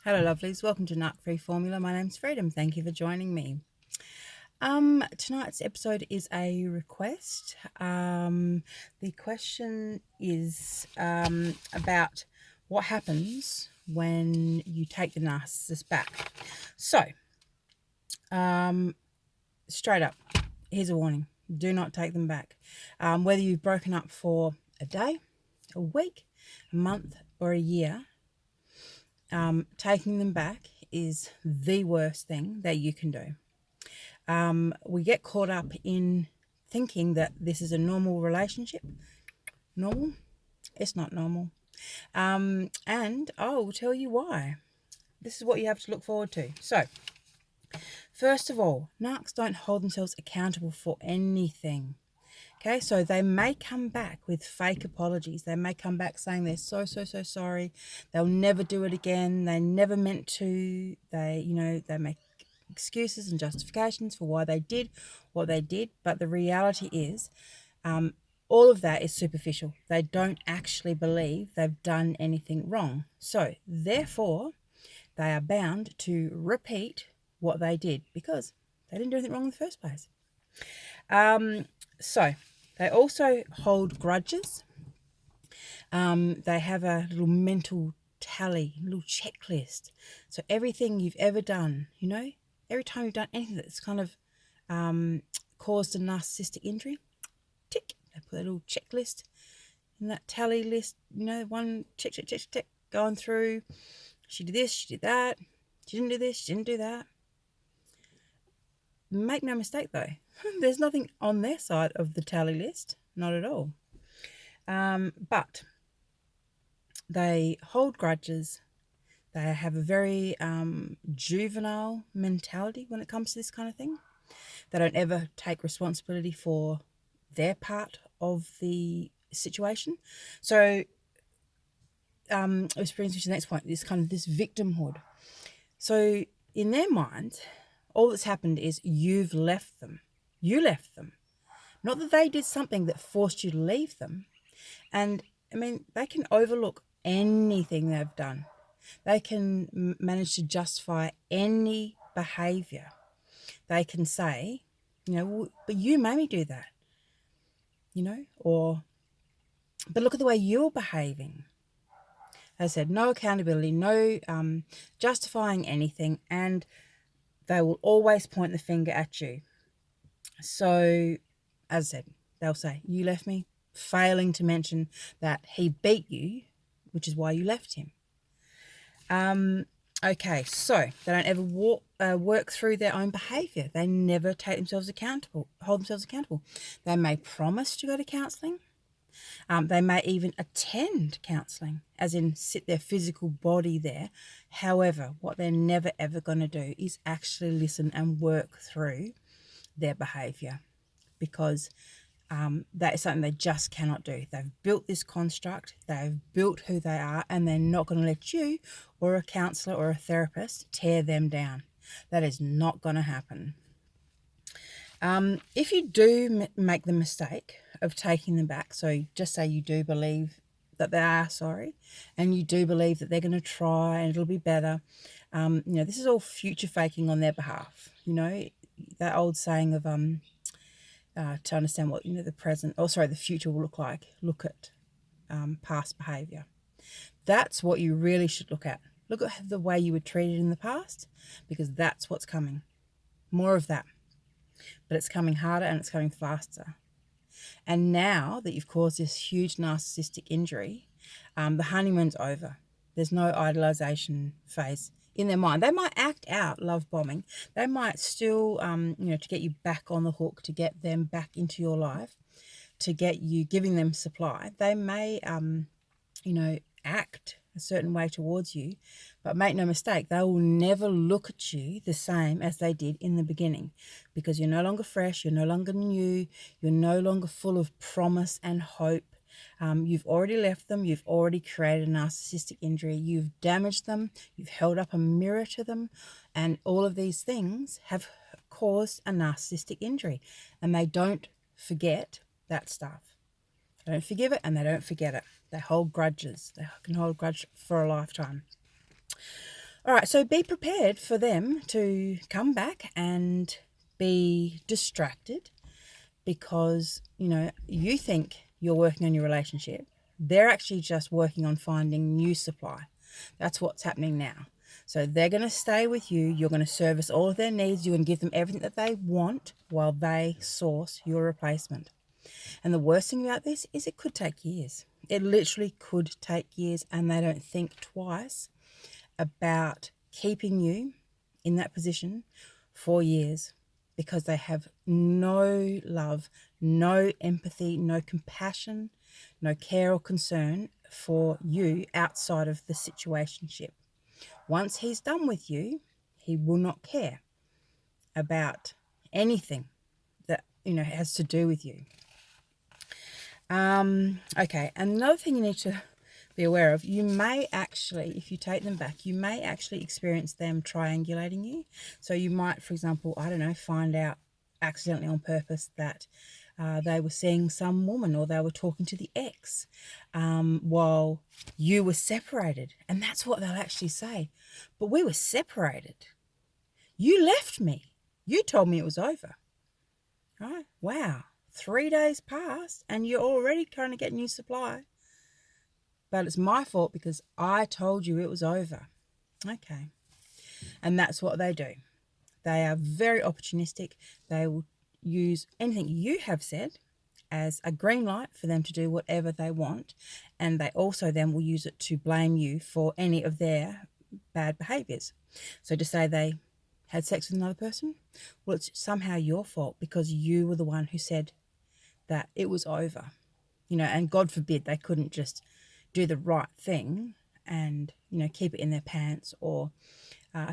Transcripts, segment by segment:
Hello lovelies, welcome to Narc Free Formula. My name's Freedom. Thank you for joining me. Tonight's episode is a request. The question is about what happens when you take the narcissist back. So, straight up, here's a warning. Do not take them back. Whether you've broken up for a day, a week, a month, or a year, taking them back is the worst thing that you can do. We get caught up in thinking that this is a normal relationship. Normal? It's not normal. And I will tell you why. This is what you have to look forward to. So, first of all, narcs don't hold themselves accountable for anything. Okay, so they may come back with fake apologies. They may come back saying they're so sorry. They'll never do it again. They never meant to. They make excuses and justifications for why they did what they did. But the reality is, all of that is superficial. They don't actually believe they've done anything wrong. So, therefore, they are bound to repeat what they did because they didn't do anything wrong in the first place. So they also hold grudges. They have a little mental tally, little checklist. So everything you've ever done, every time you've done anything that's kind of caused a narcissistic injury, tick. They put a little checklist in that tally list, one check, going through. She did this, she did that. She didn't do this, she didn't do that. Make no mistake though, there's nothing on their side of the tally list, not at all. But they hold grudges. They have a very juvenile mentality when it comes to this kind of thing. They don't ever take responsibility for their part of the situation. So which brings me to the next point, this victimhood. So in their minds, all that's happened is you've left them. You left them. Not that they did something that forced you to leave them. And, they can overlook anything they've done. They can manage to justify any behaviour. They can say, but you made me do that. But look at the way you're behaving. As I said, no accountability, no justifying anything, and they will always point the finger at you. So, as I said, they'll say, you left me, failing to mention that he beat you, which is why you left him. Okay, so they don't ever work through their own behaviour. They never hold themselves accountable. They may promise to go to counselling. They may even attend counselling, as in sit their physical body there. However, what they're never ever going to do is actually listen and work through their behaviour, because that is something they just cannot do. They've built this construct, they've built who they are, and they're not going to let you or a counsellor or a therapist tear them down. That is not going to happen. If you do make the mistake of taking them back, so just say you do believe that they are sorry and you do believe that they're going to try and it'll be better, this is all future faking on their behalf. That old saying of to understand what the future will look like, look at past behaviour. That's what you really should look at. Look at the way you were treated in the past, because that's what's coming. More of that. But it's coming harder and it's coming faster. And now that you've caused this huge narcissistic injury, the honeymoon's over. There's no idolization phase in their mind. They might act out love bombing. They might still, to get you back on the hook, to get them back into your life, to get you giving them supply. They may, act a certain way towards you, but make no mistake, they will never look at you the same as they did in the beginning, because you're no longer fresh, you're no longer new, you're no longer full of promise and hope. You've already left them, you've already created a narcissistic injury, you've damaged them, you've held up a mirror to them, and all of these things have caused a narcissistic injury, and they don't forget that stuff. They don't forgive it and they don't forget it. They hold grudges. They can hold a grudge for a lifetime. All right, so be prepared for them to come back and be distracted because, you think you're working on your relationship. They're actually just working on finding new supply. That's what's happening now. So they're going to stay with you. You're going to service all of their needs. You're going to give them everything that they want while they source your replacement. And the worst thing about this is it could take years. It literally could take years, and they don't think twice about keeping you in that position for years because they have no love, no empathy, no compassion, no care or concern for you outside of the situationship. Once he's done with you, he will not care about anything that has to do with you. Okay, and another thing you need to be aware of, you may actually, if you take them back, you may actually experience them triangulating you. So you might, for example, find out accidentally on purpose that they were seeing some woman, or they were talking to the ex while you were separated. And that's what they'll actually say. But we were separated. You left me. You told me it was over. Right? Wow. 3 days passed and you're already trying to get new supply. But it's my fault because I told you it was over. Okay. And that's what they do. They are very opportunistic. They will use anything you have said as a green light for them to do whatever they want. And they also then will use it to blame you for any of their bad behaviors. So to say they had sex with another person, well, it's somehow your fault because you were the one who said that it was over. And God forbid they couldn't just do the right thing and, keep it in their pants or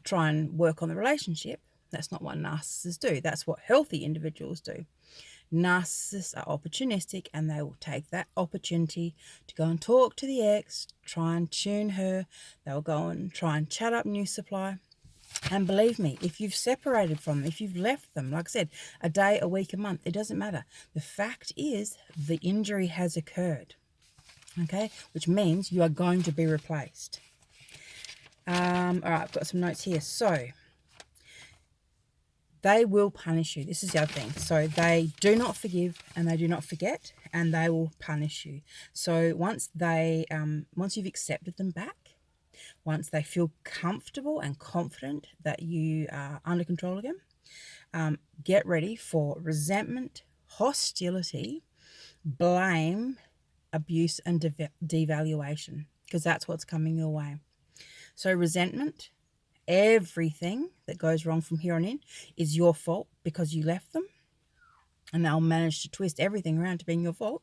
try and work on the relationship. That's not what narcissists do. That's what healthy individuals do. Narcissists are opportunistic, and they will take that opportunity to go and talk to the ex, try and tune her. They'll go and try and chat up new supply. And believe me, if you've separated from them, if you've left them, like I said, a day, a week, a month, it doesn't matter. The fact is the injury has occurred, okay, which means you are going to be replaced. All right, I've got some notes here. So they will punish you. This is the other thing. So they do not forgive and they do not forget, and they will punish you. So once you've accepted them back, once they feel comfortable and confident that you are under control again, get ready for resentment, hostility, blame, abuse, and devaluation, because that's what's coming your way. So resentment, everything that goes wrong from here on in is your fault because you left them, and they'll manage to twist everything around to being your fault.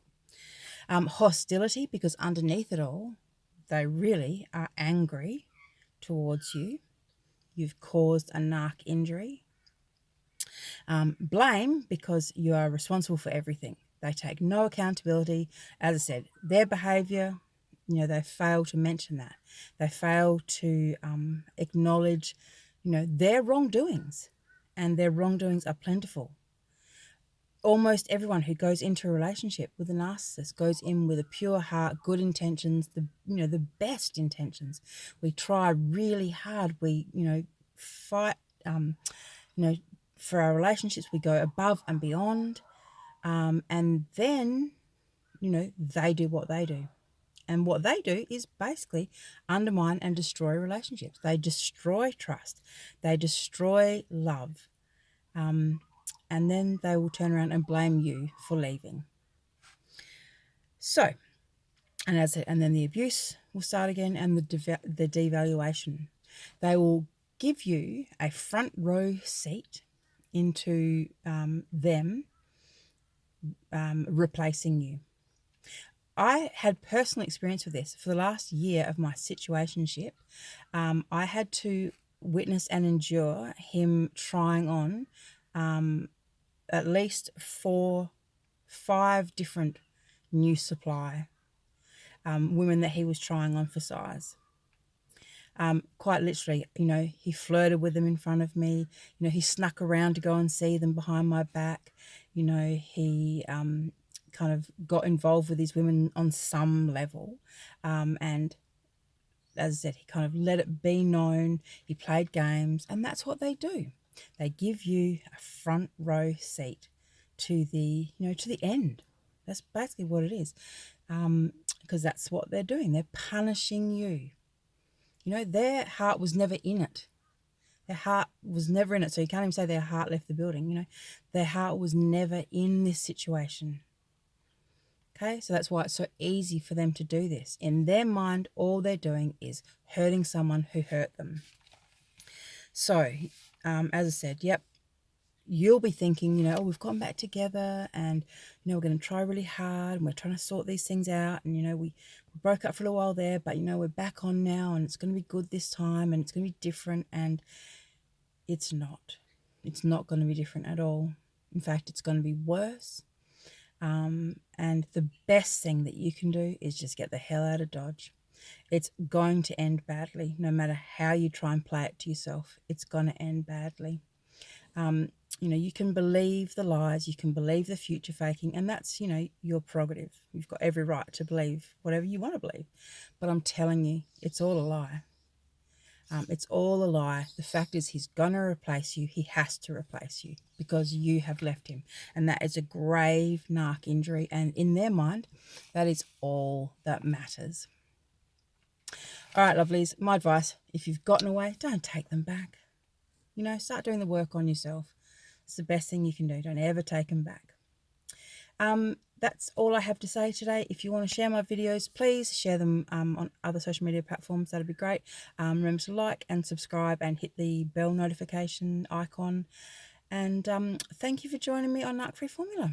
Hostility, because underneath it all, they really are angry towards you. You've caused a narc injury. Blame, because you are responsible for everything. They take no accountability. As I said, their behavior, they fail to mention that. They fail to acknowledge, their wrongdoings, and their wrongdoings are plentiful. Almost everyone who goes into a relationship with a narcissist goes in with a pure heart, good intentions, the best intentions. We try really hard. We, fight, for our relationships. We go above and beyond. And then, they do what they do. And what they do is basically undermine and destroy relationships. They destroy trust. They destroy love. And then they will turn around and blame you for leaving. So, and then the abuse will start again, and the devaluation. They will give you a front row seat into them replacing you. I had personal experience with this. For the last year of my situationship, I had to witness and endure him trying on at least 4-5 different new supply women that he was trying on for size. Quite literally, he flirted with them in front of me. He snuck around to go and see them behind my back. He kind of got involved with these women on some level. And as I said, he kind of let it be known. He played games, and that's what they do. They give you a front row seat to the, to the end. That's basically what it is, because that's what they're doing. They're punishing you. Their heart was never in it. Their heart was never in it. So you can't even say their heart left the building. Their heart was never in this situation. Okay, so that's why it's so easy for them to do this. In their mind, all they're doing is hurting someone who hurt them. So, as I said, yep, you'll be thinking, oh, we've gone back together and, we're going to try really hard and we're trying to sort these things out. And, we broke up for a little while there, but, we're back on now and it's going to be good this time and it's going to be different. And it's not. It's not going to be different at all. In fact, it's going to be worse. And the best thing that you can do is just get the hell out of Dodge. It's going to end badly. No matter how you try and play it to yourself, it's going to end badly. You can believe the lies, you can believe the future faking, and that's, your prerogative. You've got every right to believe whatever you want to believe. But I'm telling you, it's all a lie. It's all a lie. The fact is he's going to replace you. He has to replace you because you have left him. And that is a grave narc injury. And in their mind, that is all that matters. All right, lovelies, my advice, if you've gotten away, don't take them back. Start doing the work on yourself. It's the best thing you can do. Don't ever take them back. That's all I have to say today. If you want to share my videos, please share them on other social media platforms. That'd be great. Remember to like and subscribe and hit the bell notification icon. And thank you for joining me on Narc Free Formula.